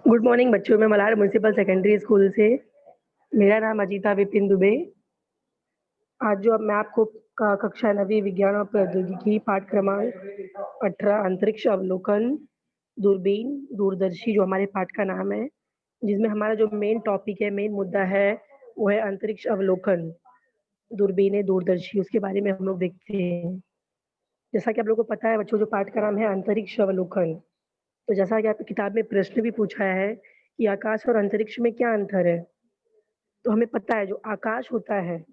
Good morning बच्चों, मैं Malad municipal secondary school से। मेरा नाम अजीता विपिन दुबे। आज जो अब मैं आपको कक्षा 9वीं विज्ञान और प्रौद्योगिकी पाठ क्रमांक 18 अंतरिक्ष अवलोकन, दूरबीन, दूरदर्शी जो हमारे पाठ का नाम है, जिसमें हमारा जो मेन टॉपिक है, मेन मुद्दा है, वो है अंतरिक्ष अवलोकन, दूरबीनें, दूरदर्शी, उसके बारे में हम लोग देखते हैं। जैसा कि आप लोगों को पता है बच्चों, जो पाठ का नाम है अंतरिक्ष अवलोकन, तो जैसा कि आपकी किताब में प्रश्न भी पूछा है कि आकाश और अंतरिक्ष में क्या अंतर है? तो हमें पता है जो आकाश होता है,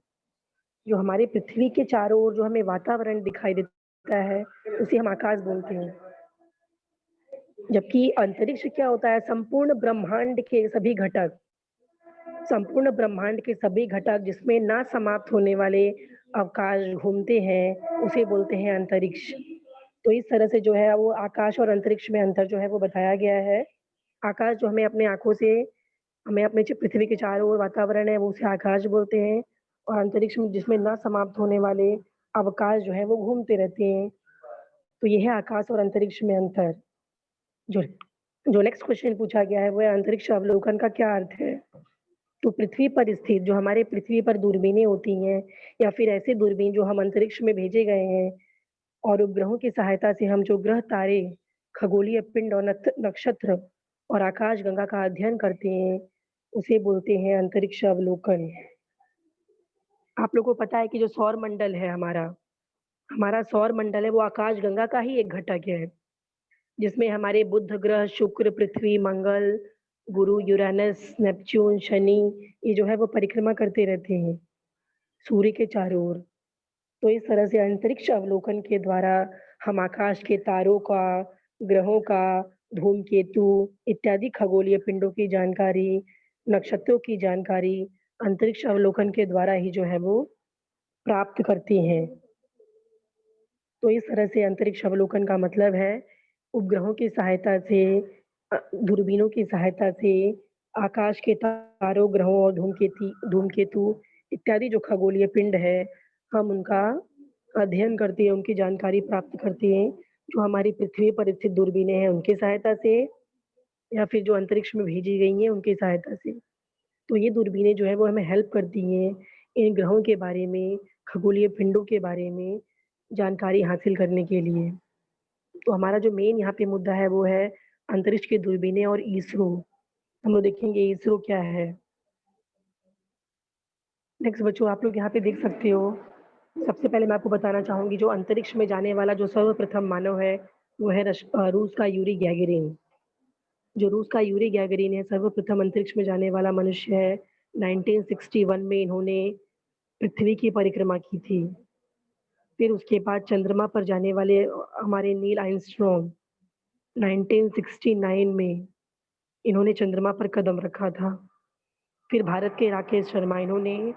जो हमारी पृथ्वी के चारों ओर जो हमें वातावरण दिखाई देता है, उसे हम आकाश बोलते हैं। जबकि अंतरिक्ष क्या होता है, संपूर्ण ब्रह्मांड के सभी घटक जिसमें ना समाप्त होने वाले अवकाश घूमते हैं, उसे बोलते हैं अंतरिक्ष। तो इस तरह से जो है वो आकाश और अंतरिक्ष में अंतर जो है वो बताया गया है। आकाश जो हमें अपनी आँखों से हमें अपने जो पृथ्वी के चारों ओर वातावरण है, वो उसे आकाश बोलते हैं, और अंतरिक्ष में जिसमें ना समाप्त होने वाले अवकाश जो है वो घूमते रहते हैं। तो ये है आकाश और अंतरिक्ष में अंतर। जो जो नेक्स्ट क्वेश्चन पूछा गया है वो है अंतरिक्ष अवलोकन का क्या अर्थ है? तो पृथ्वी पर स्थित जो हमारे पृथ्वी पर दूरबीनें होती हैं, या फिर ऐसे दूरबीन जो हम अंतरिक्ष में भेजे गए हैं, और उपग्रहों की सहायता से हम जो ग्रह, तारे, खगोलीय पिंड और नक्षत्र और आकाशगंगा का अध्ययन करते हैं, उसे बोलते हैं अंतरिक्ष अवलोकन। आप लोगों को पता है कि जो सौर मंडल है हमारा सौर मंडल है, वो आकाशगंगा का ही एक घटक है, जिसमें हमारे बुध ग्रह, शुक्र, पृथ्वी, मंगल, गुरु, यूरेनस, नेपच्यून, शनि, ये जो है वो परिक्रमा करते रहते हैं सूर्य के चारों ओर। तो इस तरह से अंतरिक्ष अवलोकन के द्वारा हम आकाश के तारों का, ग्रहों का, धूमकेतु इत्यादि खगोलीय पिंडों की जानकारी, नक्षत्रों की जानकारी अंतरिक्ष अवलोकन के द्वारा ही जो है वो प्राप्त करते हैं। तो इस तरह से अंतरिक्ष अवलोकन का मतलब है उपग्रहों की सहायता से, दूरबीनों की सहायता से आकाश के तारों, ग्रहों और धूमकेतु इत्यादि जो खगोलीय पिंड है, हम उनका अध्ययन करते हैं, उनकी जानकारी प्राप्त करते हैं, जो हमारी पृथ्वी पर स्थित दूरबीनें हैं उनकी सहायता से, या फिर जो अंतरिक्ष में भेजी गई हैं उनकी सहायता से। तो ये दूरबीनें जो है वो हमें हेल्प करती हैं इन ग्रहों के बारे में, खगोलीय पिंडों के बारे में जानकारी हासिल करने के लिए। तो हमारा जो मेन यहाँ पे मुद्दा है वो है अंतरिक्ष की दूरबीनें और इसरो। हम लोग देखेंगे इसरो क्या है। नेक्स्ट बच्चों, आप लोग यहाँ पे देख सकते हो, सबसे पहले मैं आपको बताना चाहूँगी जो अंतरिक्ष में जाने वाला जो सर्वप्रथम मानव है, वो है रूस का यूरी गैगरिन। जो रूस का यूरी गैगरिन है, सर्वप्रथम अंतरिक्ष में जाने वाला मनुष्य है। 1961 में इन्होंने पृथ्वी की परिक्रमा की थी। फिर उसके बाद चंद्रमा पर जाने वाले हमारे नील आर्मस्ट्रांग 1969 में इन्होंने चंद्रमा पर कदम रखा था। फिर भारत के राकेश शर्मा, इन्होंने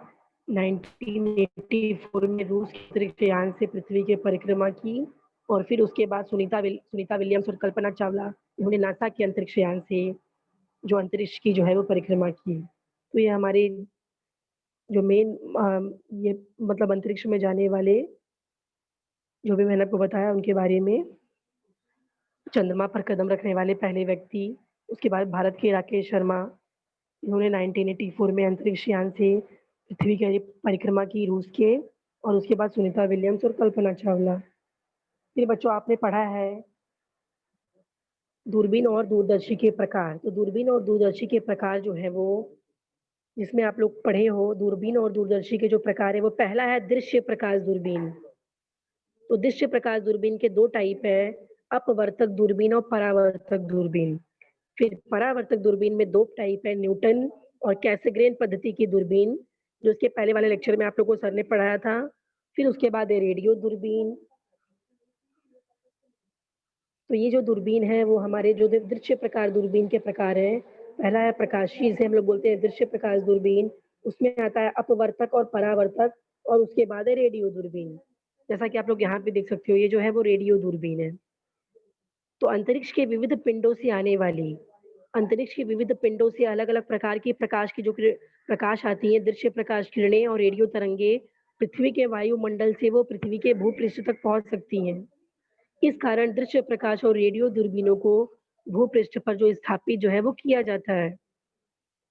1984 में रूस के अंतरिक्ष यान से पृथ्वी की परिक्रमा की, और फिर उसके बाद सुनीता विलियम्स और कल्पना चावला, इन्होंने नासा के अंतरिक्ष यान से जो अंतरिक्ष की जो है वो परिक्रमा की। तो ये हमारे जो मेन ये मतलब अंतरिक्ष में जाने वाले जो भी मैंने आपको बताया उनके बारे में, चंद्रमा पर कदम रखने वाले पहले व्यक्ति, उसके बाद भारत के राकेश शर्मा, इन्होंने 1984 में अंतरिक्ष यान से पृथ्वी की परिक्रमा की रूस के, और उसके बाद सुनीता विलियम्स और कल्पना चावला। फिर बच्चों आपने पढ़ा है दूरबीन और दूरदर्शी के प्रकार। तो दूरबीन और दूरदर्शी के प्रकार जो है वो, जिसमें आप लोग पढ़े हो, दूरबीन और दूरदर्शी के जो प्रकार है वो पहला है दृश्य प्रकाश दूरबीन। तो दृश्य प्रकाश दूरबीन के 2 टाइप है, अपवर्तक दूरबीन और परावर्तक दूरबीन। फिर परावर्तक दूरबीन में 2 टाइप है, न्यूटन और कैसग्रेन पद्धति की दूरबीन, जो इसके पहले वाले लेक्चर में आप लोगों को सर ने पढ़ाया था। फिर उसके बाद है रेडियो दूरबीन। तो ये जो दूरबीन है वो हमारे जो दृश्य प्रकार दूरबीन के प्रकार हैं। पहला है प्रकाशीय, जिसे हम लोग बोलते हैं दृश्य प्रकाश दूरबीन, उसमें आता है अपवर्तक और परावर्तक, और उसके बाद है रेडियो दूरबीन। जैसा कि आप लोग यहाँ पे देख सकते हो, ये जो है वो रेडियो दूरबीन है। तो अंतरिक्ष के विविध पिंडों से अलग-अलग प्रकार की प्रकाश आती है, दृश्य प्रकाश किरणें और रेडियो तरंगे पृथ्वी के वायुमंडल से वो पृथ्वी के भूपृष्ठ तक पहुंच सकती हैं। इस कारण दृश्य प्रकाश और रेडियो दूरबीनों को भूपृष्ठ पर जो स्थापित जो है वो किया जाता है।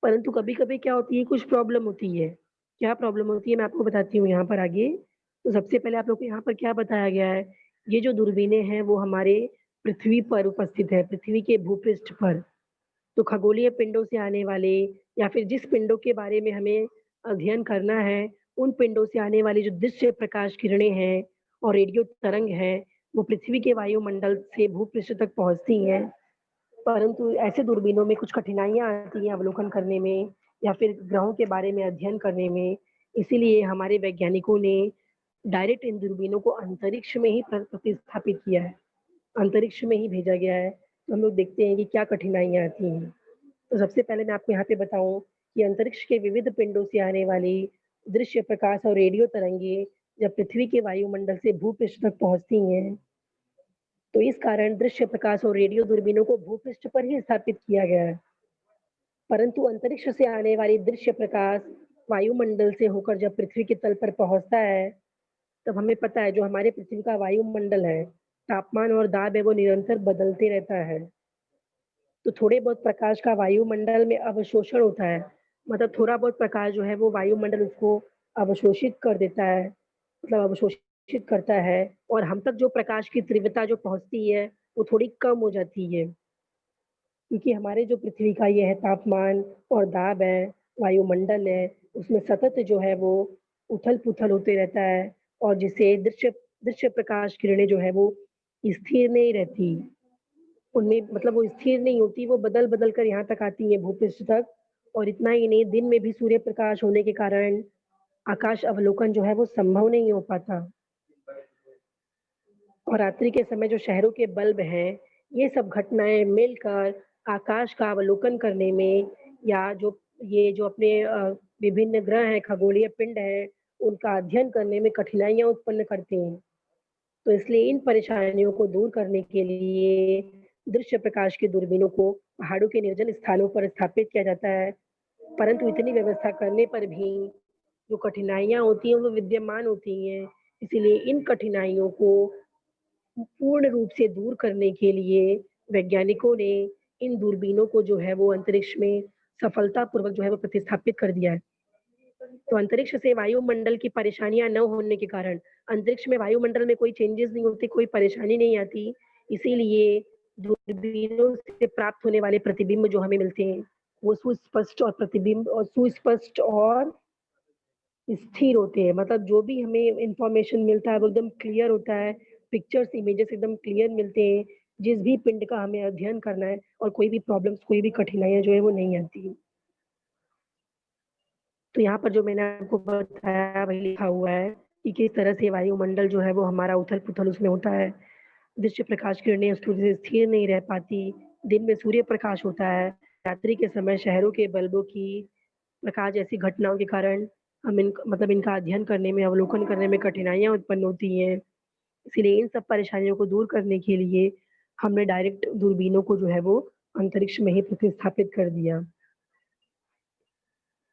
परंतु कभी-कभी क्या होती है, कुछ प्रॉब्लम होती है। क्या प्रॉब्लम होती है मैं आपको बताती हूँ यहाँ पर आगे। तो सबसे पहले आप लोग को यहाँ पर क्या बताया गया है, ये जो दूरबीनें हैं वो हमारे पृथ्वी पर उपस्थित है, पृथ्वी के भूपृष्ठ पर। तो खगोलीय पिंडों से आने वाले या फिर जिस पिंडों के बारे में हमें अध्ययन करना है, उन पिंडों से आने वाली जो दृश्य प्रकाश किरणें हैं और रेडियो तरंग हैं, वो पृथ्वी के वायुमंडल से भूपृष्ठ तक पहुँचती हैं। परंतु ऐसे दूरबीनों में कुछ कठिनाइयाँ आती हैं अवलोकन करने में या फिर ग्रहों के बारे में अध्ययन करने में। इसीलिए हमारे वैज्ञानिकों ने डायरेक्ट इन दूरबीनों को अंतरिक्ष में ही प्रतिस्थापित किया है, अंतरिक्ष में ही भेजा गया है। तो हम लोग देखते हैं कि क्या कठिनाइयाँ आती हैं। तो सबसे पहले मैं आपको यहाँ पे बताऊँ कि अंतरिक्ष के विविध पिंडों से आने वाली दृश्य प्रकाश और रेडियो तरंगें जब पृथ्वी के वायुमंडल से भूपृष्ठ तक पहुँचती हैं, तो इस कारण दृश्य प्रकाश और रेडियो दूरबीनों को भूपृष्ठ पर ही स्थापित किया गया है। परंतु अंतरिक्ष से आने वाली दृश्य प्रकाश वायुमंडल से होकर जब पृथ्वी के तल पर पहुँचता है, तब हमें पता है जो हमारे पृथ्वी का वायुमंडल है, तापमान और दाब है वो निरंतर बदलते रहता है। तो थोड़े बहुत प्रकाश का वायुमंडल में अवशोषण होता है, मतलब थोड़ा बहुत प्रकाश जो है वो वायुमंडल उसको अवशोषित कर देता है, मतलब अवशोषित करता है और हम तक जो प्रकाश की तीव्रता जो पहुँचती है, वो थोड़ी कम हो जाती है। क्योंकि हमारे जो पृथ्वी का ये है तापमान और दाब है, वायुमंडल है, उसमें सतत जो है वो उथल-पुथल होते रहता है और जिससे दृश्य दृश्य प्रकाश किरणें जो है वो स्थिर नहीं रहती। उनमें मतलब वो स्थिर नहीं होती, वो बदल-बदल कर यहाँ तक आती हैं भूपृष्ठ तक और इतना ही नहीं, दिन में भी सूर्य प्रकाश होने के कारण आकाश अवलोकन जो है वो संभव नहीं हो पाता। और रात्रि के समय जो शहरों के बल्ब हैं, ये सब घटनाएँ मिलकर आकाश का अवलोकन करने में या जो ये जो अपने विभिन्न ग्रह हैं, खगोलीय पिंड हैं, उनका अध्ययन करने में कठिनाइयाँ उत्पन्न करती हैं। तो इसलिए इन परेशानियों को दूर करने के लिए दृश्य प्रकाश की दूरबीनों को पहाड़ों के निर्जन स्थानों पर स्थापित किया जाता है। परंतु इतनी व्यवस्था करने पर भी जो कठिनाइयाँ होती हैं, वो विद्यमान होती हैं। इसीलिए इन कठिनाइयों को पूर्ण रूप से दूर करने के लिए वैज्ञानिकों ने इन दूरबीनों को जो है वो अंतरिक्ष में सफलतापूर्वक जो है वो प्रतिस्थापित कर दिया है। तो अंतरिक्ष से वायुमंडल की परेशानियाँ न होने के कारण अंतरिक्ष में वायुमंडल में कोई चेंजेज़ नहीं होते, कोई परेशानी नहीं आती। इसीलिए दूरबीनों से प्राप्त होने वाले प्रतिबिंब जो हमें मिलते हैं, वो सुस्पष्ट और स्थिर होते हैं। मतलब जो भी हमें इन्फॉर्मेशन मिलता है वो एकदम क्लियर होता है, पिक्चर्स, इमेजेस एकदम क्लियर मिलते हैं, जिस भी पिंड का हमें अध्ययन करना है और कोई भी प्रॉब्लम्स, कोई भी कठिनाइयाँ जो है वो नहीं आती। तो यहाँ पर जो मैंने आपको बताया वही लिखा हुआ है कि किस तरह से वायुमंडल जो है वो हमारा उथल-पुथल उसमें होता है। दृश्य प्रकाश किरणें उसकी वजह से स्थिर नहीं रह पाती, दिन में सूर्य प्रकाश होता है, रात्रि के समय शहरों के बल्बों की प्रकाश जैसी घटनाओं के कारण हम इनका अध्ययन करने में, अवलोकन करने में कठिनाइयाँ उत्पन्न होती हैं। इसीलिए इन सब परेशानियों को दूर करने के लिए हमने डायरेक्ट दूरबीनों को जो है वो अंतरिक्ष में ही प्रतिस्थापित कर दिया।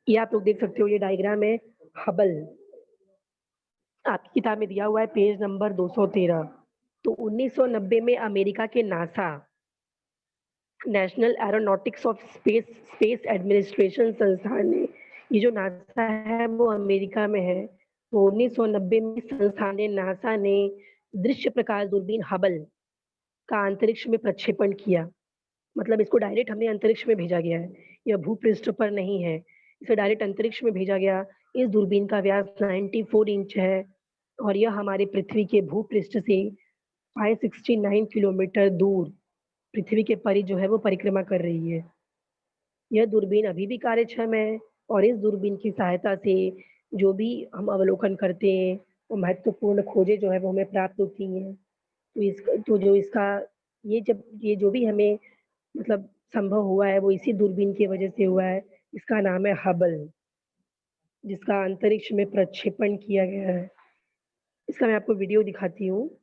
ये आप लोग देख सकते हो, ये डायग्राम है हबल, आपकी किताब में दिया हुआ है पेज नंबर 213। तो 1990 में अमेरिका के NASA, national aeronautics of space administration संस्थान ने, ये जो नासा है वो अमेरिका में है। तो 1990 में संस्थान ने, नासा ने दृश्य प्रकाश दूरबीन हबल का अंतरिक्ष में प्रक्षेपण किया। मतलब इसको डायरेक्ट हमने अंतरिक्ष में भेजा गया है। यह भूपृष्ठ पर नहीं है। इसे डायरेक्ट अंतरिक्ष में भेजा गया। इस दूरबीन का व्यास 94 इंच है और यह हमारे पृथ्वी के भूपृष्ठ से 569 किलोमीटर दूर पृथ्वी के परिध जो है वो परिक्रमा कर रही है। यह दूरबीन अभी भी कार्यक्षम है और इस दूरबीन की सहायता से जो भी हम अवलोकन करते हैं, वो महत्वपूर्ण खोजें जो है वो हमें प्राप्त होती हैं। तो जो इसका ये जो भी हमें मतलब संभव हुआ है वो इसी दूरबीन की वजह से हुआ है। इसका नाम है हबल, जिसका अंतरिक्ष में प्रक्षेपण किया गया है। इसका मैं आपको वीडियो दिखाती हूँ।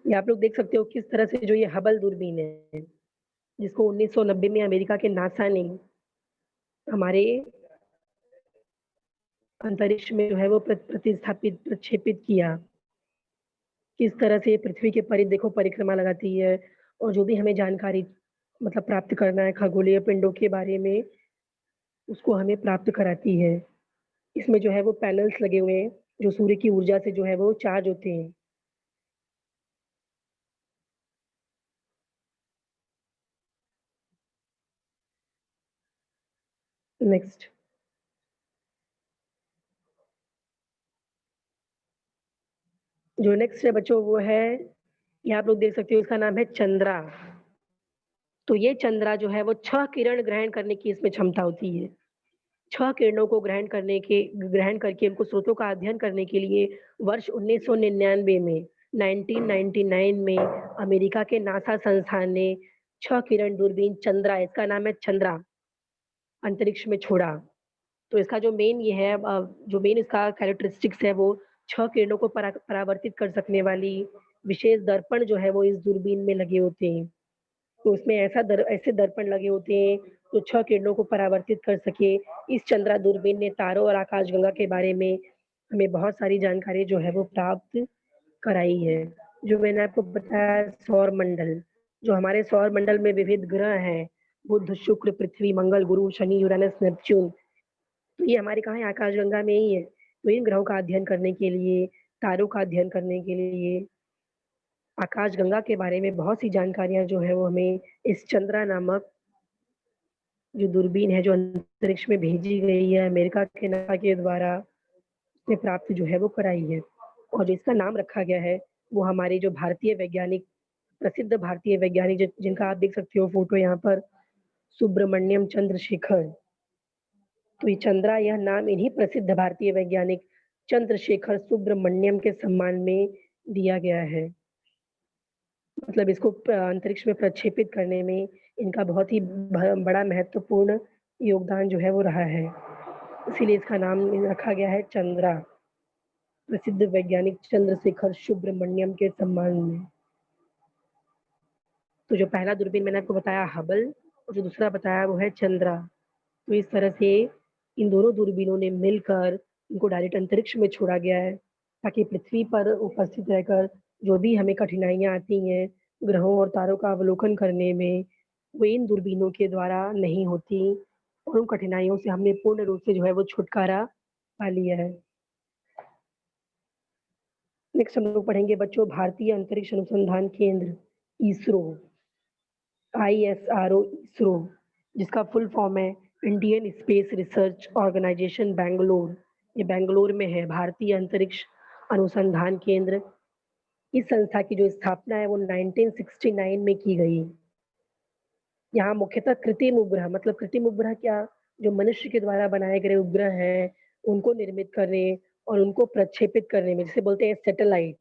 ये आप लोग देख सकते हो किस तरह से जो ये हबल दूरबीन है, जिसको 1990 में अमेरिका के नासा ने हमारे अंतरिक्ष में जो है वो प्रक्षेपित किया। किस तरह से पृथ्वी के परिध देखो परिक्रमा लगाती है और जो भी हमें जानकारी मतलब प्राप्त करना है खगोलीय पिंडों के बारे में, उसको हमें प्राप्त कराती है। इसमें जो है वो पैनल्स लगे हुए हैं, जो सूर्य की ऊर्जा से जो है वो चार्ज होते हैं। नेक्स्ट, जो नेक्स्ट है बच्चों वो है, ये आप लोग देख सकते हो इसका नाम है चंद्रा। तो ये चंद्रा जो है वो 6 किरण ग्रहण करने की इसमें क्षमता होती है। 6 किरणों को ग्रहण करके उनको स्रोतों का अध्ययन करने के लिए वर्ष 1999 में 1999 में अमेरिका के नासा संस्थान ने 6 किरण दूरबीन चंद्रा, इसका नाम है चंद्रा, अंतरिक्ष में छोड़ा। तो इसका जो मेन ये है जो मेन इसका कैरेक्टरिस्टिक्स है वो 6 किरणों को परावर्तित कर सकने वाली विशेष दर्पण जो है वो इस दूरबीन में लगे होते हैं। तो उसमें ऐसे दर्पण लगे होते हैं जो 6 किरणों को परावर्तित कर सके। इस चंद्रा दूरबीन ने तारों और आकाशगंगा के बारे में हमें बहुत सारी जानकारी जो है वो प्राप्त कराई है। जो मैंने आपको बताया सौर मंडल, जो हमारे सौर मंडल में विविध ग्रह हैं, बुध, शुक्र, पृथ्वी, मंगल, गुरु, शनि, यूरेनस, नेपच्यून, तो ये हमारे कहाँ है आकाशगंगा में ही है। तो इन ग्रहों का अध्ययन करने के लिए, तारों का अध्ययन करने के लिए, आकाशगंगा के बारे में बहुत सी जानकारियाँ जो है वो हमें इस चंद्रा नामक जो दूरबीन है, जो अंतरिक्ष में भेजी गई है अमेरिका के नासा के द्वारा, उसने प्राप्त जो है वो कराई है। और जो इसका नाम रखा गया है, वो हमारे जो भारतीय वैज्ञानिक प्रसिद्ध भारतीय वैज्ञानिक जिनका आप देख सकते हो फ़ोटो यहाँ पर, सुब्रमण्यम चंद्रशेखर। तो ये चंद्रा यह नाम इन्हीं प्रसिद्ध भारतीय वैज्ञानिक चंद्रशेखर सुब्रमण्यम के सम्मान में दिया गया है। मतलब इसको अंतरिक्ष में प्रक्षेपित करने में इनका बहुत ही बड़ा महत्वपूर्ण योगदान जो है वो रहा है। इसीलिए इसका नाम रखा गया है चंद्रा, प्रसिद्ध वैज्ञानिक चंद्रशेखर सुब्रमण्यम के सम्मान में। तो जो पहला दूरबीन मैंने आपको बताया हबल और जो दूसरा बताया वो है चंद्रा। तो इस तरह से इन दोनों दूरबीनों ने मिलकर इनको डायरेक्ट अंतरिक्ष में छोड़ा गया है, ताकि पृथ्वी पर उपस्थित रहकर जो भी हमें कठिनाइयाँ आती हैं, ग्रहों और तारों का अवलोकन करने में, वो इन दूरबीनों के द्वारा नहीं होती और उन कठिनाइयों से हमने पूर्ण रूप से जो है वो छुटकारा पा लिया है। नेक्स्ट हम लोग पढ़ेंगे बच्चों भारतीय अंतरिक्ष अनुसंधान केंद्र, इसरो, आईएसआरओ, इसरो, जिसका फुल फॉर्म है Indian space research organization Bangalore. ये बैंगलोर में है भारतीय अंतरिक्ष अनुसंधान केंद्र। इस संस्था की जो स्थापना है वो 1969 में की गई। यहाँ मुख्यतः कृत्रिम उपग्रह, मतलब कृत्रिम उपग्रह क्या, जो मनुष्य के द्वारा बनाए गए उपग्रह हैं, उनको निर्मित करने और उनको प्रक्षेपित करने में, जिसे बोलते हैं सैटेलाइट।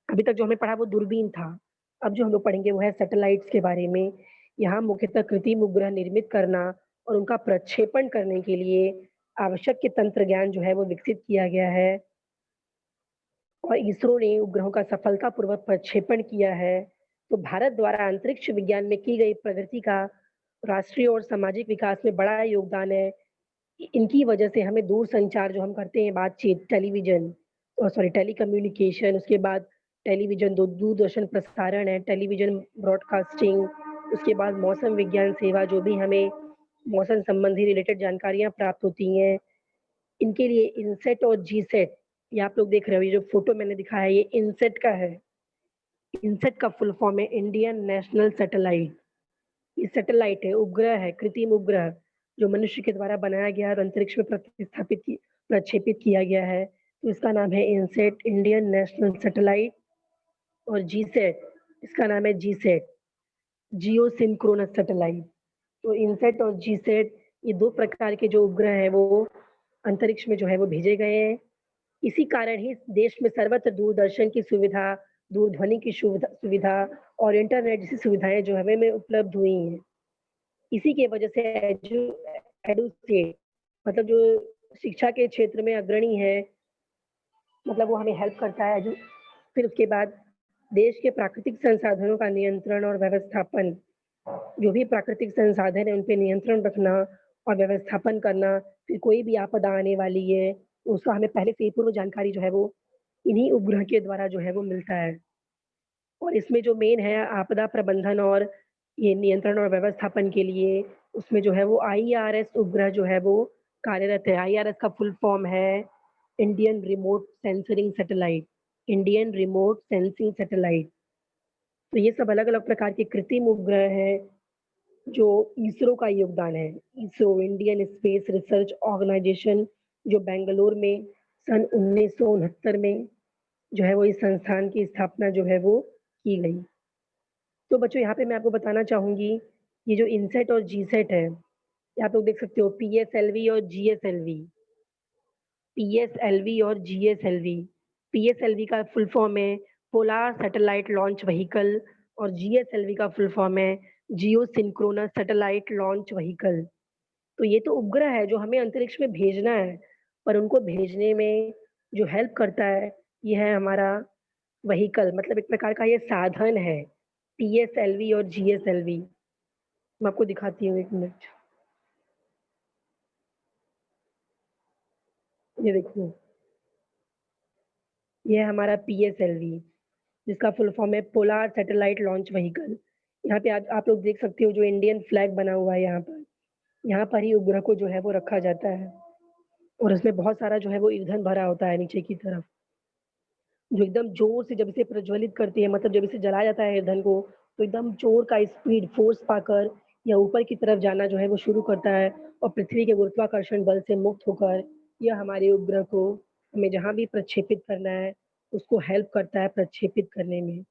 अभी तक जो हमने पढ़ा वो दूरबीन था। अब जो हम लोग पढ़ेंगे वो है सैटेलाइट्स के बारे में। यहाँ मुख्यतः कृत्रिम उपग्रह निर्मित करना और उनका प्रक्षेपण करने के लिए आवश्यक के तंत्र ज्ञान जो है वो विकसित किया गया है और इसरो ने उपग्रहों का सफलतापूर्वक प्रक्षेपण किया है। तो भारत द्वारा अंतरिक्ष विज्ञान में की गई प्रगति का राष्ट्रीय और सामाजिक विकास में बड़ा योगदान है। इनकी वजह से हमें दूरसंचार जो हम करते हैं बातचीत, टेलीविज़न टेलीकम्युनिकेशन, उसके बाद टेलीविज़न दूरदर्शन प्रसारण है, टेलीविज़न ब्रॉडकास्टिंग, उसके बाद मौसम विज्ञान सेवा जो भी हमें मौसम संबंधी रिलेटेड जानकारियाँ प्राप्त होती हैं, इनके लिए इनसेट और जीसैट, ये आप लोग देख रहे हो, ये जो फ़ोटो मैंने दिखाया है ये इनसेट का है। इनसेट का फुल फॉर्म है इंडियन नेशनल सैटेलाइट। ये सैटेलाइट है, उपग्रह है, कृत्रिम उपग्रह, जो मनुष्य के द्वारा बनाया गया और अंतरिक्ष में प्रक्षेपित किया गया है। तो इसका नाम है इनसेट, इंडियन नेशनल सैटेलाइट। और जीसैट, इसका नाम है जीसैट, जियो सिंक्रोनस सैटेलाइट। तो इनसेट और जीसैट ये 2 प्रकार के जो उपग्रह हैं वो अंतरिक्ष में जो है वो भेजे गए हैं। इसी कारण ही देश में सर्वत्र दूरदर्शन की सुविधा, दूरध्वनि की सुविधा और इंटरनेट जैसी सुविधाएँ जो हमें में उपलब्ध हुई हैं। इसी की वजह से एडुस्टेट, मतलब जो शिक्षा के क्षेत्र में अग्रणी है, मतलब वो हमें हेल्प करता है। फिर उसके बाद देश के प्राकृतिक संसाधनों का नियंत्रण और व्यवस्थापन, जो भी प्राकृतिक संसाधन है उन पे नियंत्रण रखना और व्यवस्थापन करना, फिर कोई भी आपदा आने वाली है, उसका हमें पहले से ही पूर्व जानकारी जो है वो इन्हीं उपग्रह के द्वारा जो है वो मिलता है। और इसमें जो मेन है आपदा प्रबंधन और ये नियंत्रण और व्यवस्थापन के लिए उसमें जो है वो आईआरएस उपग्रह जो है वो कार्यरत है। आईआरएस का फुल फॉर्म है Indian remote censoring satellite Indian remote sensing satellite. तो ये सब अलग-अलग प्रकार के कृत्रिम उपग्रह हैं जो इसरो का योगदान है। ISRO Indian space research organization जो बैंगलोर में सन 1969 में जो है वो इस संस्थान की स्थापना जो है वो की गई। तो बच्चों यहाँ पे मैं आपको बताना चाहूँगी, ये जो इनसेट और जीसैट है, ये आप लोग देख सकते हो पीएसएलवी और जीएसएलवी, पीएसएलवी और जीएसएलवी। पीएसएलवी का फुल फॉर्म है पोलार सैटेलाइट लॉन्च व्हीकल और जीएसएलवी का फुल फॉर्म है जियो सिंक्रोनस सैटेलाइट लॉन्च व्हीकल। तो ये तो उपग्रह है जो हमें अंतरिक्ष में भेजना है, पर उनको भेजने में जो हेल्प करता है, ये है हमारा व्हीकल मतलब एक प्रकार का ये साधन है, पीएसएलवी और जीएसएलवी। मैं आपको दिखाती हूँ 1 मिनट। ये देखो, ये है हमारा पीएसएलवी जिसका फुल फॉर्म है पोलार सैटेलाइट लॉन्च व्हीकल। यहाँ पे आज आप लोग देख सकते हो जो इंडियन फ्लैग बना हुआ है यहाँ पर ही उपग्रह को जो है वो रखा जाता है और उसमें बहुत सारा जो है वो ईंधन भरा होता है नीचे की तरफ। जो एकदम ज़ोर से जब इसे प्रज्वलित करती है मतलब जब इसे जलाया जाता है ईंधन को, तो एकदम ज़ोर का स्पीड फ़ोर्स पाकर या ऊपर की तरफ जाना जो है वो शुरू करता है और पृथ्वी के गुरुत्वाकर्षण बल से मुक्त होकर यह हमारे उपग्रह को हमें जहाँ भी प्रक्षेपित करना है, उसको हेल्प करता है प्रक्षेपित करने में।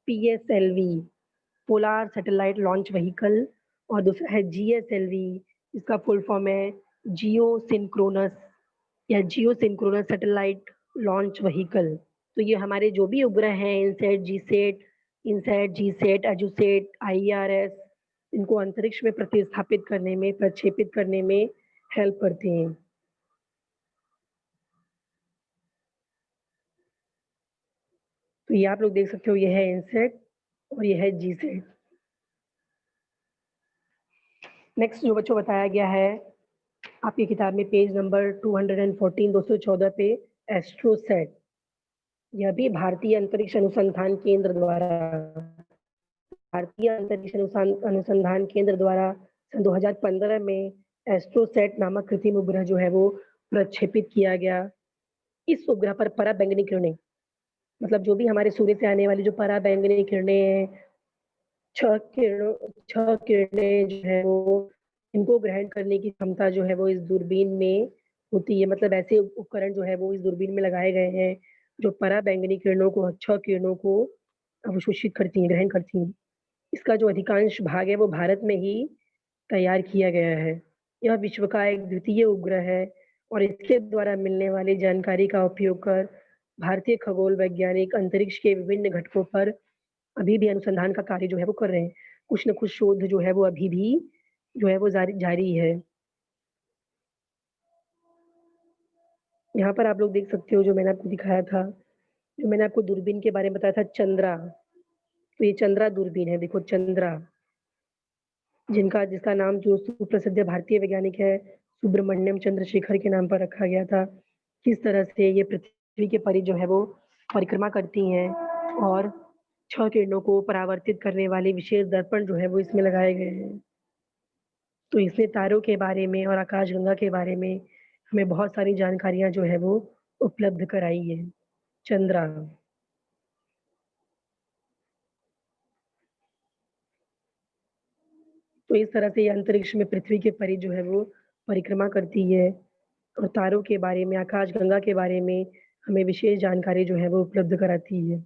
PSLV polar satellite launch vehicle और दूसरा है जीएसएलवी इसका फुल फॉर्म है जियो सिंक्रोनस या जियो सिंक्रोनस सैटेलाइट लॉन्च व्हीकल। तो ये हमारे जो भी उपग्रह हैं इनसैट, जीसैट, एजुसेट, आईआरएस इनको अंतरिक्ष में प्रतिस्थापित करने में, प्रक्षेपित करने में हेल्प करते हैं। तो ये आप लोग देख सकते हो ये है इनसैट और ये है जीसैट। नेक्स्ट जो बच्चों बताया गया है आपकी किताब में पेज नंबर 214 214 पे एस्ट्रोसैट यह भी भारतीय अंतरिक्ष अनुसंधान केंद्र द्वारा भारतीय अंतरिक्ष अनुसंधान केंद्र द्वारा सन 2015 में एस्ट्रोसैट नामक कृत्रिम उपग्रह जो है वो प्रक्षेपित किया गया। इस उपग्रह पर पराबैंगनी किरणें मतलब जो भी हमारे सूर्य से आने वाली जो पराबैंगनी किरणें हैं, 6 किरणें जो है वो इनको ग्रहण करने की क्षमता जो है वो इस दूरबीन में होती है। मतलब ऐसे उपकरण जो है वो इस दूरबीन में लगाए गए हैं, जो पराबैंगनी किरणों को 6 किरणों को अवशोषित करती हैं, ग्रहण करती हैं। इसका जो अधिकांश भाग है वो भारत में ही तैयार किया गया है। यह विश्व का एक द्वितीय उपग्रह है और इसके द्वारा मिलने वाली जानकारी का उपयोग कर भारतीय खगोल वैज्ञानिक अंतरिक्ष के विभिन्न घटकों पर अभी भी अनुसंधान का कार्य जो है वो कर रहे हैं। कुछ न कुछ शोध जो है वो अभी भी जो है वो जारी जारी है। यहाँ पर आप लोग देख सकते हो जो मैंने आपको दिखाया था, जो मैंने आपको दूरबीन के बारे में बताया था चंद्रा, तो ये चंद्रा दूरबीन है देखो चंद्रा। जिसका नाम जो सुप्रसिद्ध भारतीय वैज्ञानिक है, सुब्रमण्यम चंद्रशेखर के नाम पर रखा गया था। किस तरह से ये पृथ्वी के परिध जो है वो परिक्रमा करती हैं और 6 किरणों को परावर्तित करने वाले विशेष दर्पण जो है वो इसमें लगाए गए हैं। तो इसने तारों के बारे में और आकाशगंगा के बारे में हमें बहुत सारी जानकारियाँ जो है वो उपलब्ध कराई है। चंद्रा। तो इस तरह से ये अंतरिक्ष में पृथ्वी के परिध जो है वो परिक्रमा करती है और तारों के बारे में, आकाशगंगा के बारे में हमें विशेष जानकारी जो है वो उपलब्ध कराती है।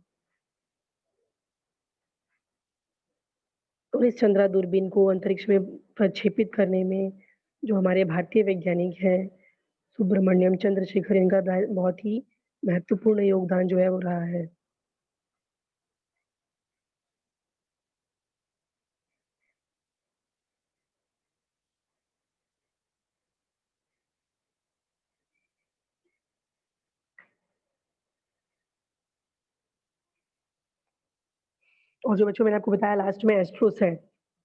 और इस चंद्रा दूरबीन को अंतरिक्ष में प्रक्षेपित करने में जो हमारे भारतीय वैज्ञानिक हैं, सुब्रमण्यम चंद्रशेखर इनका बहुत ही महत्वपूर्ण योगदान जो है वो रहा है। और जो बच्चों मैंने आपको बताया लास्ट में एस्ट्रोसैट,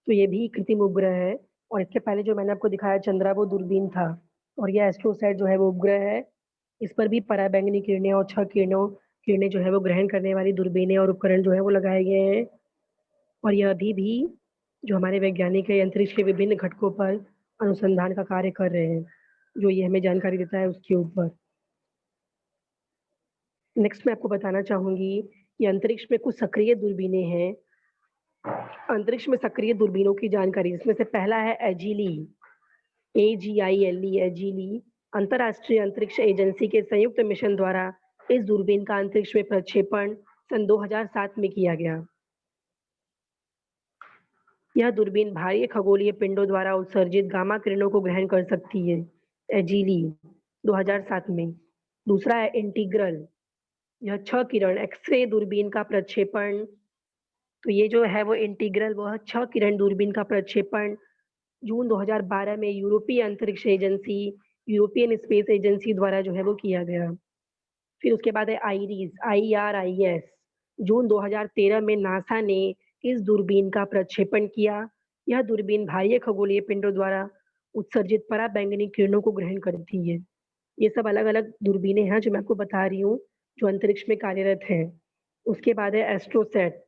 तो ये भी कृत्रिम उपग्रह है और इसके पहले जो मैंने आपको दिखाया चंद्रा वो दूरबीन था और ये एस्ट्रोसैट जो है वो उपग्रह है। इस पर भी पराबैंगनी किरणें और छह किरणें जो है वो ग्रहण करने वाली दूरबीनें और उपकरण जो है वो लगाए गए हैं और यह अभी भी जो हमारे वैज्ञानिक है अंतरिक्ष के विभिन्न घटकों पर अनुसंधान का कार्य कर रहे हैं, जो ये हमें जानकारी देता है उसके ऊपर। नेक्स्ट मैं आपको बताना चाहूँगी कि अंतरिक्ष में कुछ सक्रिय दूरबीनें हैं। अंतरिक्ष में सक्रिय दूरबीनों की जानकारी जिसमें से पहला है एजीली, एजीली अंतर्राष्ट्रीय अंतरिक्ष एजेंसी के संयुक्त मिशन द्वारा इस दूरबीन का अंतरिक्ष में प्रक्षेपण सन 2007 में किया गया। यह दूरबीन भारी खगोलीय पिंडों द्वारा उत्सर्जित गामा किरणों को ग्रहण कर सकती है। एजीली 2007 में। दूसरा है इंटीग्रल, यह छह किरण एक्स-रे दूरबीन का प्रक्षेपण। तो ये जो है वो इंटीग्रल वह छह किरण दूरबीन का प्रक्षेपण जून 2012 में यूरोपीय अंतरिक्ष एजेंसी, यूरोपियन स्पेस एजेंसी द्वारा जो है वो किया गया। फिर उसके बाद है आईरिस, आईआरआईएस। जून 2013 में नासा ने इस दूरबीन का प्रक्षेपण किया। यह दूरबीन बाह्य खगोलीय पिंडों द्वारा उत्सर्जित पराबैंगनी किरणों को ग्रहण करती है। ये सब अलग-अलग दूरबीनें हैं जो मैं आपको बता रही हूँ, जो अंतरिक्ष में कार्यरत हैं। उसके बाद है एस्ट्रोसैट।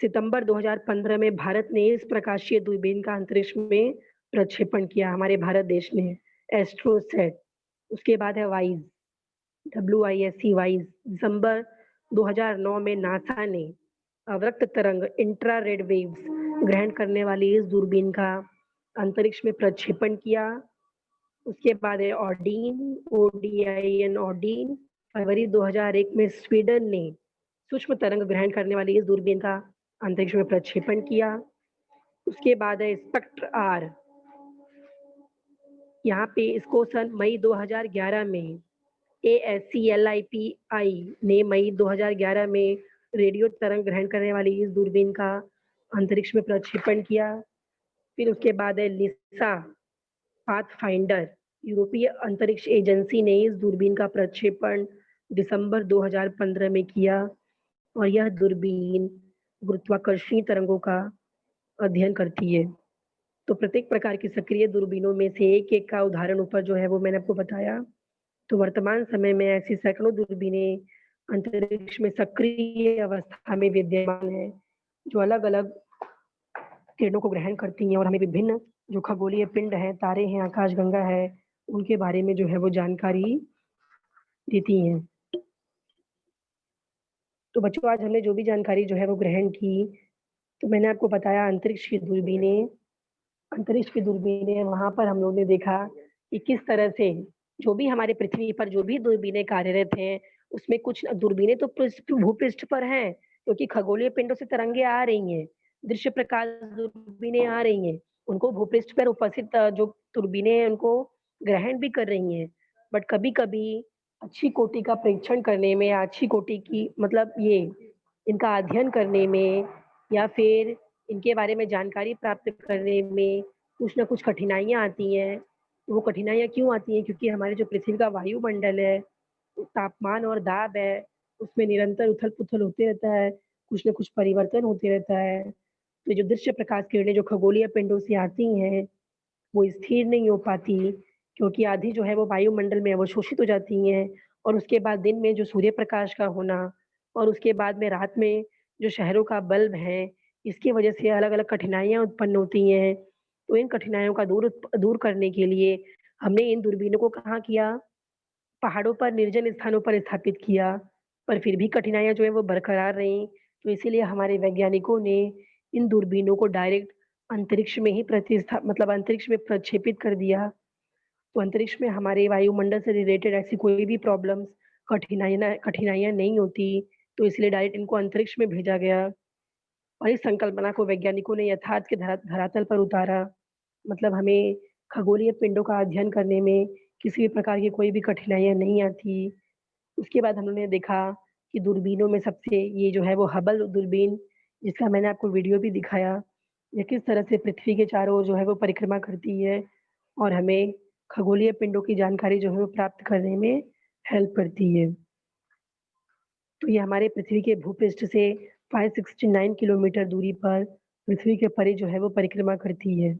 सितंबर 2015 में भारत ने इस प्रकाशीय दूरबीन का अंतरिक्ष में प्रक्षेपण किया, हमारे भारत देश ने, एस्ट्रोसैट। उसके बाद है वाइज, WISC वाइज। दिसंबर 2009 में नासा ने अवरक्त तरंग इंफ्रारेड वेव्स ग्रहण करने वाली इस दूरबीन का अंतरिक्ष में प्रक्षेपण किया। उसके बाद है ऑर्डिन, ODIN ऑर्डिन। फरवरी 2001 में स्वीडन ने सूक्ष्म तरंग ग्रहण करने वाली इस दूरबीन का अंतरिक्ष में प्रक्षेपण किया। उसके बाद है स्पेक्ट्र आर। यहाँ पे इसको सन मई 2011 में ASCLIPI ने मई 2011 में रेडियो तरंग ग्रहण करने वाली इस दूरबीन का अंतरिक्ष में प्रक्षेपण किया। फिर उसके बाद है लिसा पाथफाइंडर। यूरोपीय अंतरिक्ष एजेंसी ने इस दूरबीन का प्रक्षेपण दिसंबर 2015 में किया और यह दूरबीन गुरुत्वाकर्षणी तरंगों का अध्ययन करती है। तो प्रत्येक प्रकार की सक्रिय दूरबीनों में से एक-एक का उदाहरण ऊपर जो है वो मैंने आपको बताया। तो वर्तमान समय में ऐसी सैकड़ों दूरबीनें अंतरिक्ष में सक्रिय अवस्था में विद्यमान हैं, जो अलग-अलग किरणों को ग्रहण करती हैं और हमें विभिन्न जो खगोलीय पिंड हैं, तारे हैं, आकाशगंगा है, उनके बारे में जो है वो जानकारी देती हैं। तो बच्चों आज हमने जो भी जानकारी जो है वो ग्रहण की, तो मैंने आपको बताया अंतरिक्ष की दूरबीनें वहाँ पर हम लोगों ने देखा कि किस तरह से जो भी हमारे पृथ्वी पर जो भी दूरबीनें कार्यरत हैं, उसमें कुछ दूरबीनें तो भूपृष्ठ पर हैं, क्योंकि खगोलीय पिंडों से तरंगें आ रही हैं, दृश्य प्रकाश दूरबीनें आ रही हैं, उनको भूपृष्ठ पर उपस्थित जो दूरबीनें हैं, उनको ग्रहण भी कर रही हैं। बट कभी-कभी अच्छी कोटि का प्रेक्षण करने में या अच्छी कोटि की मतलब ये इनका अध्ययन करने में या फिर इनके बारे में जानकारी प्राप्त करने में कुछ न कुछ कठिनाइयाँ आती हैं। वो कठिनाइयाँ क्यों आती हैं? क्योंकि हमारे जो पृथ्वी का वायुमंडल है, तापमान और दाब है, उसमें निरंतर उथल-पुथल होते रहता है, कुछ न कुछ परिवर्तन होते रहता है। तो जो दृश्य प्रकाश किरणें जो खगोलीय पिंडों से आती हैं, वो स्थिर नहीं हो पाती, क्योंकि आधी जो है वो वायुमंडल में अवशोषित हो जाती हैं और उसके बाद दिन में जो सूर्य प्रकाश का होना और उसके बाद में रात में जो शहरों का बल्ब है, इसकी वजह से अलग-अलग कठिनाइयाँ उत्पन्न होती हैं। तो इन कठिनाइयों का दूर करने के लिए हमने इन दूरबीनों को कहाँ किया? पहाड़ों पर निर्जन स्थानों पर स्थापित किया, पर फिर भी कठिनाइयाँ जो है वो बरकरार रहीं। तो इसीलिए हमारे वैज्ञानिकों ने इन दूरबीनों को डायरेक्ट अंतरिक्ष में ही मतलब अंतरिक्ष में प्रक्षेपित कर दिया। तो अंतरिक्ष में हमारे वायुमंडल से रिलेटेड ऐसी कोई भी प्रॉब्लम्स, कठिनाइयाँ नहीं होती, तो इसलिए डायरेक्ट इनको अंतरिक्ष में भेजा गया और इस संकल्पना को वैज्ञानिकों ने यथार्थ के धरातल पर उतारा। मतलब हमें खगोलीय पिंडों का अध्ययन करने में किसी भी प्रकार की कोई भी कठिनाइयाँ नहीं आती। उसके बाद हम लोगों ने देखा कि दूरबीनों में सबसे ये जो है वो हबल दूरबीन, जिसका मैंने आपको वीडियो भी दिखाया, ये किस तरह से पृथ्वी के चारों ओर जो है वो परिक्रमा करती है और हमें खगोलीय पिंडों की जानकारी जो है वो प्राप्त करने में हेल्प करती है। तो ये हमारे पृथ्वी के भूपृष्ठ से 569 किलोमीटर दूरी पर पृथ्वी के परे जो है वो परिक्रमा करती है।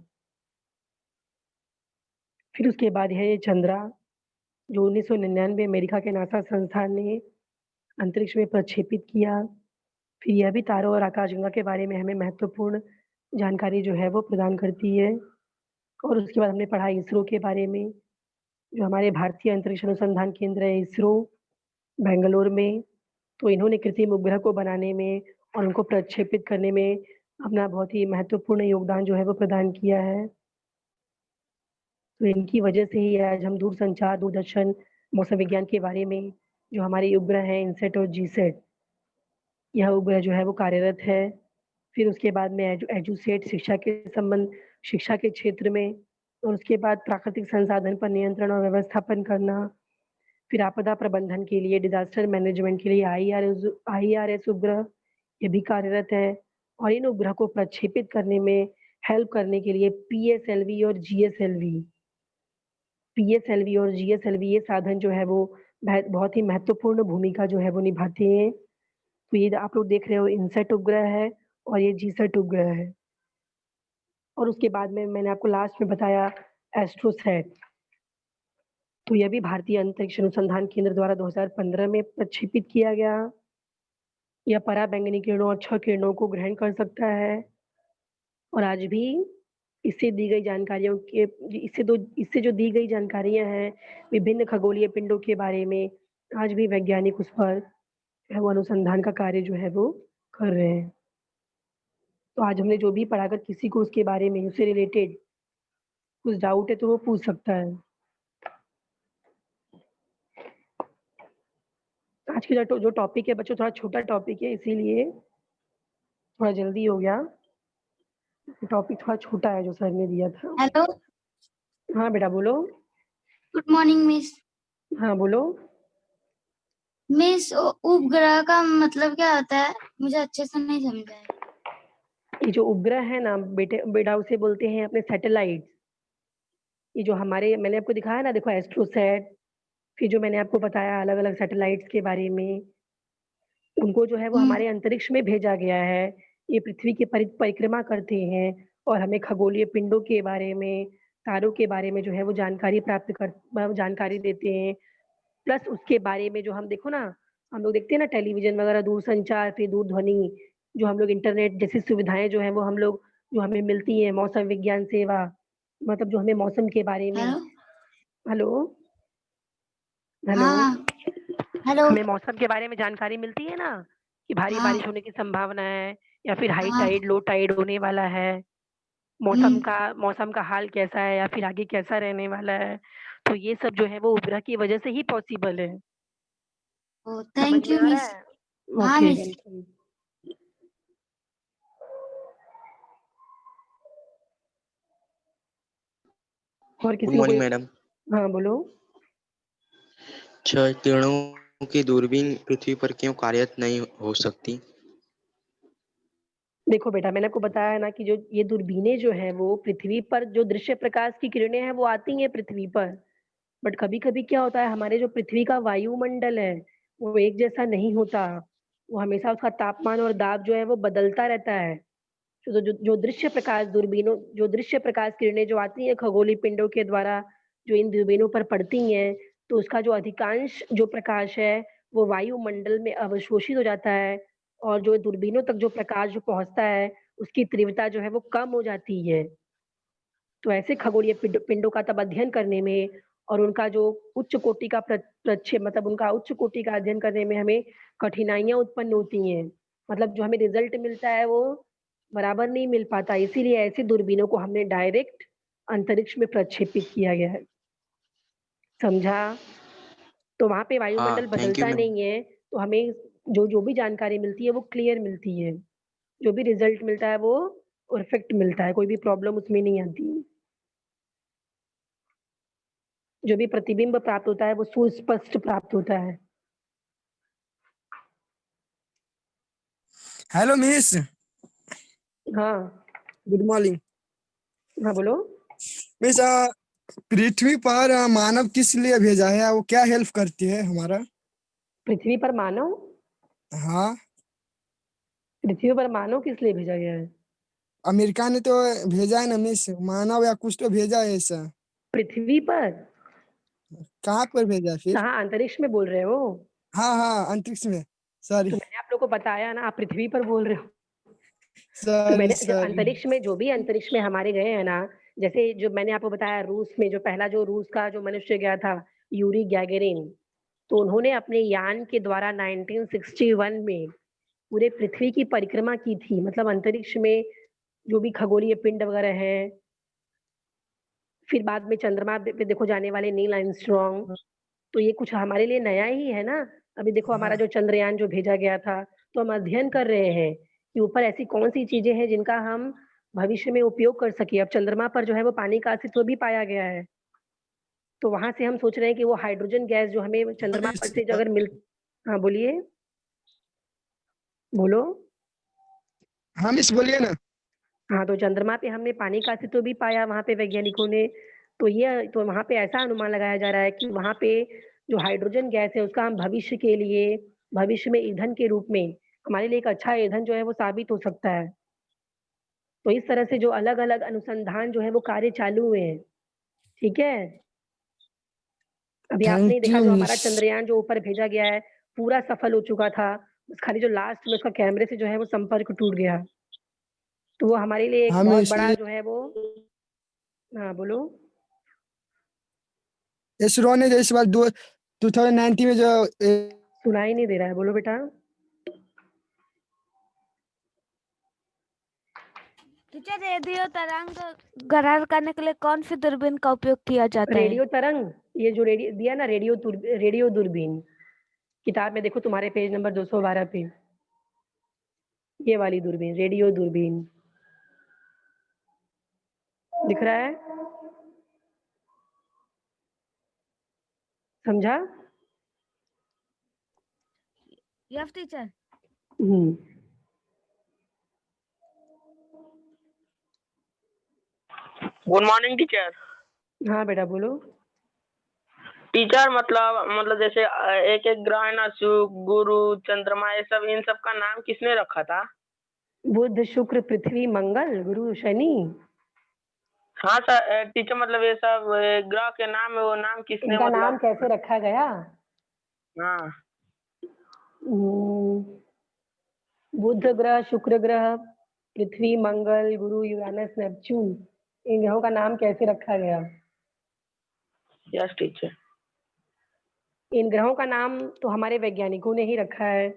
फिर उसके बाद है चंद्रा, जो 1999 अमेरिका के नासा संस्थान ने अंतरिक्ष में प्रक्षेपित किया। फिर यह भी तारों और आकाशगंगा के बारे में हमें महत्वपूर्ण जानकारी जो है वो प्रदान करती है। और उसके बाद हमने पढ़ा इसरो के बारे में, जो हमारे भारतीय अंतरिक्ष अनुसंधान केंद्र है इसरो, बैंगलोर में। तो इन्होंने कृत्रिम उपग्रह को बनाने में और उनको प्रक्षेपित करने में अपना बहुत ही महत्वपूर्ण योगदान जो है वो प्रदान किया है। तो इनकी वजह से ही आज हम दूरसंचार, दूरदर्शन, मौसम विज्ञान के बारे में जो हमारे उपग्रह हैं इनसेट और जीसैट, यह उपग्रह जो है वो कार्यरत है। फिर उसके बाद में एजुसेट शिक्षा के क्षेत्र में, और उसके बाद प्राकृतिक संसाधन पर नियंत्रण और व्यवस्थापन करना। फिर आपदा प्रबंधन के लिए, डिजास्टर मैनेजमेंट के लिए आईआरएस उपग्रह, ये भी कार्यरत है। और इन उपग्रह को प्रक्षेपित करने में हेल्प करने के लिए पीएसएलवी और जीएसएलवी ये साधन जो है वो बहुत ही महत्वपूर्ण भूमिका जो है वो निभाते हैं। तो ये आप लोग देख रहे हो इनसेट उपग्रह है और ये जीसैट उपग्रह है। और उसके बाद में मैंने आपको लास्ट में बताया एस्ट्रोसैट। तो यह भी भारतीय अंतरिक्ष अनुसंधान केंद्र द्वारा 2015 में प्रक्षेपित किया गया। यह पराबैंगनी किरणों और क्ष किरणों को ग्रहण कर सकता है। और आज भी इससे दी गई जानकारियों के इससे जो दी गई जानकारियां हैं विभिन्न खगोलीय पिंडों के बारे में, आज भी वैज्ञानिक उस पर जो है वो अनुसंधान का कार्य जो है वो कर रहे हैं। तो आज हमने जो भी पढ़ा, अगर किसी को उसके बारे में, उससे रिलेटेड कुछ डाउट है तो वो पूछ सकता है। आज की जो टॉपिक है बच्चों, थोड़ा छोटा टॉपिक है, इसीलिए थोड़ा जल्दी हो गया। टॉपिक थोड़ा छोटा है जो सर ने दिया था। हेलो, हाँ बेटा बोलो। Good morning miss. हाँ बोलो। मिस, उपग्रह का मतलब क्या होता है? मुझे अच्छे से नहीं समझा है। ये जो उपग्रह है ना बेटा उसे बोलते हैं अपने सैटेलाइट। ये जो हमारे, मैंने आपको दिखाया ना, देखो एस्ट्रोसैट, फिर जो मैंने आपको बताया अलग अलग सैटेलाइट्स के बारे में, उनको जो है वो हमारे अंतरिक्ष में भेजा गया है। ये पृथ्वी की परिक्रमा करते हैं और हमें खगोलीय पिंडों के बारे में, तारों के बारे में जो है वो जानकारी देते हैं। प्लस उसके बारे में जो हम देखो ना, हम लोग देखते हैं ना टेलीविजन वगैरह, दूरसंचार, फिर दूरध्वनि, जो हम लोग इंटरनेट जैसी सुविधाएं जो है वो हम लोग जो हमें मिलती है, मौसम विज्ञान सेवा, मतलब जो हमें मौसम के बारे में। हेलो। हेलो। हेलो। हाँ। हेलो। हमें मौसम के बारे में जानकारी मिलती है ना, कि भारी हाँ। बारिश होने की संभावना है, या फिर हाई हाँ। टाइड लो टाइड होने वाला है, हम्म। मौसम का हाल कैसा है, या फिर आगे कैसा रहने वाला है। तो ये सब जो है वो उपग्रह की वजह से ही पॉसिबल है। ओ, समझ थैंक में यू आ रहा मिस। है? हाँ ओके, मिस। वेलकम। और गुड किसी को कोई? Morning madam. हाँ बोलो। छह किरणों की दूरबीन पृथ्वी पर क्यों कार्यरत नहीं हो सकती? देखो बेटा, मैंने आपको बताया ना कि जो ये दूरबीनें जो है वो पृथ्वी पर, जो दृश्य प्रकाश की किरणें हैं वो आती हैं पृथ्वी पर। बट कभी कभी क्या होता है, हमारे जो पृथ्वी का वायुमंडल है वो एक जैसा नहीं होता। वो हमेशा उसका तापमान और दाब जो है वो बदलता रहता है। जो दृश्य प्रकाश किरणें जो आती हैं खगोलीय पिंडों के द्वारा, जो इन दूरबीनों पर पड़ती हैं, तो उसका जो अधिकांश जो प्रकाश है वो वायुमंडल में अवशोषित हो जाता है। और जो दूरबीनों तक जो प्रकाश जो पहुंचता है, उसकी तीव्रता जो है वो कम हो जाती है। तो ऐसे खगोलीय पिंडों का तब अध्ययन करने में, और उनका जो उच्च कोटि का मतलब उनका उच्च कोटि का अध्ययन करने में हमें कठिनाइयां उत्पन्न होती हैं। मतलब जो हमें रिजल्ट मिलता है वो बराबर नहीं मिल पाता। इसीलिए ऐसी दूरबीनों को हमने डायरेक्ट अंतरिक्ष में प्रक्षेपित किया गया है। समझा? तो वहां पे वायुमंडल हाँ, थैंक यू बदलता मैम। नहीं है, तो हमें जो भी जानकारी मिलती है वो क्लियर मिलती है। जो भी रिजल्ट मिलता है वो परफेक्ट मिलता है, कोई भी प्रॉब्लम उसमें नहीं आती। जो भी प्रतिबिंब प्राप्त होता है वो सुस्पष्ट प्राप्त होता है। Hello miss. हाँ। गुड मॉर्निंग हाँ बोलो। मिस। पृथ्वी पर मानव किस लिए भेजा है? वो क्या हेल्प करती है हमारा? पृथ्वी पर मानव? हाँ। पृथ्वी पर मानव किस लिए भेजा गया है? अमेरिका ने तो भेजा है ना मिस, मानव या कुछ तो भेजा है ऐसा। पृथ्वी पर? कहाँ पर भेजा फिर? कहाँ, अंतरिक्ष में बोल रहे हो? हाँ हाँ, अंतरिक्ष में। सॉरी तो मैंने आप लोग को बताया ना, आप पृथ्वी पर बोल रहे हो। तो सॉरी मैंने जब सॉरी। अंतरिक्ष में जो भी अंतरिक्ष में हमारे गए हैं ना, जैसे जो मैंने आपको बताया रूस में जो पहला जो रूस का जो मनुष्य गया था, यूरी गैगरिन, तो उन्होंने अपने यान के द्वारा 1961 में पूरे पृथ्वी की परिक्रमा की थी। मतलब अंतरिक्ष में जो भी खगोलीय पिंड वगैरह हैं, फिर बाद में चंद्रमा पे देखो जाने वाले नील आर्मस्ट्रांग, तो ये कुछ हमारे लिए नया ही है ना। अभी देखो हमारा हाँ जो चंद्रयान जो भेजा गया था, तो हम अध्ययन कर रहे हैं कि ऊपर ऐसी कौन-सी चीज़ें हैं जिनका हम भविष्य में उपयोग कर सकें। अब चंद्रमा पर जो है वो पानी का अस्तित्व भी पाया गया है। तो वहाँ से हम सोच रहे हैं कि वो हाइड्रोजन गैस जो हमें चंद्रमा पर से अगर मिल। हाँ, बोलिए? बोलो? हाँ मिस बोलिए ना। हाँ, तो चंद्रमा पे हमने पानी का अस्तित्व भी पाया वहाँ पे वैज्ञानिकों ने। तो वहाँ पे ऐसा अनुमान लगाया जा रहा है कि वहाँ पे जो हाइड्रोजन गैस है उसका हम भविष्य के लिए, भविष्य में ईंधन के रूप में हमारे लिए एक अच्छा ईंधन जो है वो साबित हो सकता है। तो इस तरह से जो अलग-अलग अनुसंधान जो है वो कार्य चालू हुए हैं, ठीक है? अभी आपने ही थैंक देखा यू जो हमारा मिस। चंद्रयान जो ऊपर भेजा गया है, पूरा सफल हो चुका था। बस खाली जो लास्ट में उसका कैमरे से जो है वो संपर्क टूट गया। तो वो हमारे लिए एक हाँ बहुत मिस, बड़ा ये जो है वो। हाँ, बोलो? इसरो ने जो इस बार 2019 में जो सुनाई नहीं दे रहा है, बोलो बेटा? टीचर, रेडियो तरंग ग्रहण करने के लिए कौन सी दूरबीन का उपयोग किया जाता है? रेडियो तरंग, ये जो दिया ना रेडियो दूरबीन, किताब में देखो तुम्हारे पेज नंबर 212 पे, ये वाली दूरबीन, रेडियो दूरबीन दिख रहा है? समझा? Yes teacher. Hmm. Good morning teacher. हाँ बेटा, बोलो? टीचर मतलब जैसे एक एक ग्रह है ना, शुक्र गुरु चंद्रमा, ये सब इन सब का नाम किसने रखा था? बुध, शुक्र, पृथ्वी, मंगल, गुरु, शनि। हाँ सर टीचर, मतलब ये सब ग्रह के नाम है, वो नाम किसने इनका नाम मतलब? कैसे रखा गया? हाँ हम्म, बुध ग्रह, शुक्र ग्रह, पृथ्वी, मंगल, गुरु, यूरानस, नेपच्यून, इन ग्रहों का नाम कैसे रखा गया? Yes teacher. इन ग्रहों का नाम तो हमारे वैज्ञानिकों ने ही रखा है।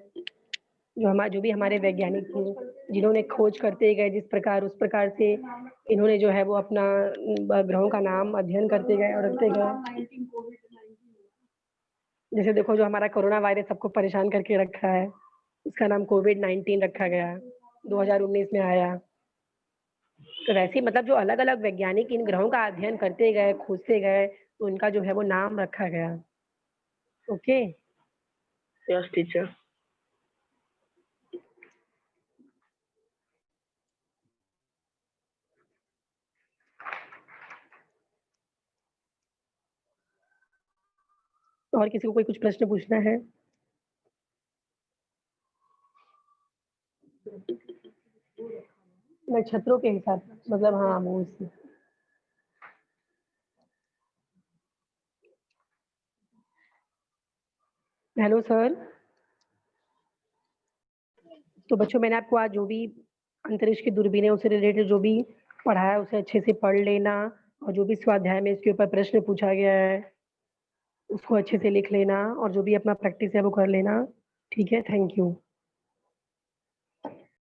जो भी हमारे वैज्ञानिक थे, जिन्होंने खोज करते गए जिस प्रकार उस प्रकार से इन्होंने जो है वो अपना ग्रहों का नाम अध्ययन करते गए और रखते गए। जैसे देखो जो हमारा कोरोना वायरस सबको परेशान करके रखा है, उसका नाम कोविड-19 रखा गया, 2019 में आया। तो वैसे ही मतलब जो अलग-अलग वैज्ञानिक इन ग्रहों का अध्ययन करते गए, खोजते गए, तो उनका जो है वो नाम रखा गया। ओके? Yes teacher. और किसी को कोई कुछ प्रश्न पूछना है? नक्षत्रों के हिसाब से मतलब हाँ, वो उसमें। Hello sir. तो बच्चों मैंने आपको आज जो भी अंतरिक्ष की दूरबीनें उससे रिलेटेड जो भी पढ़ाया उसे अच्छे से पढ़ लेना, और जो भी स्वाध्याय में इसके ऊपर प्रश्न पूछा गया है उसको अच्छे से लिख लेना, और जो भी अपना प्रैक्टिस है वो कर लेना। ठीक है? Thank you.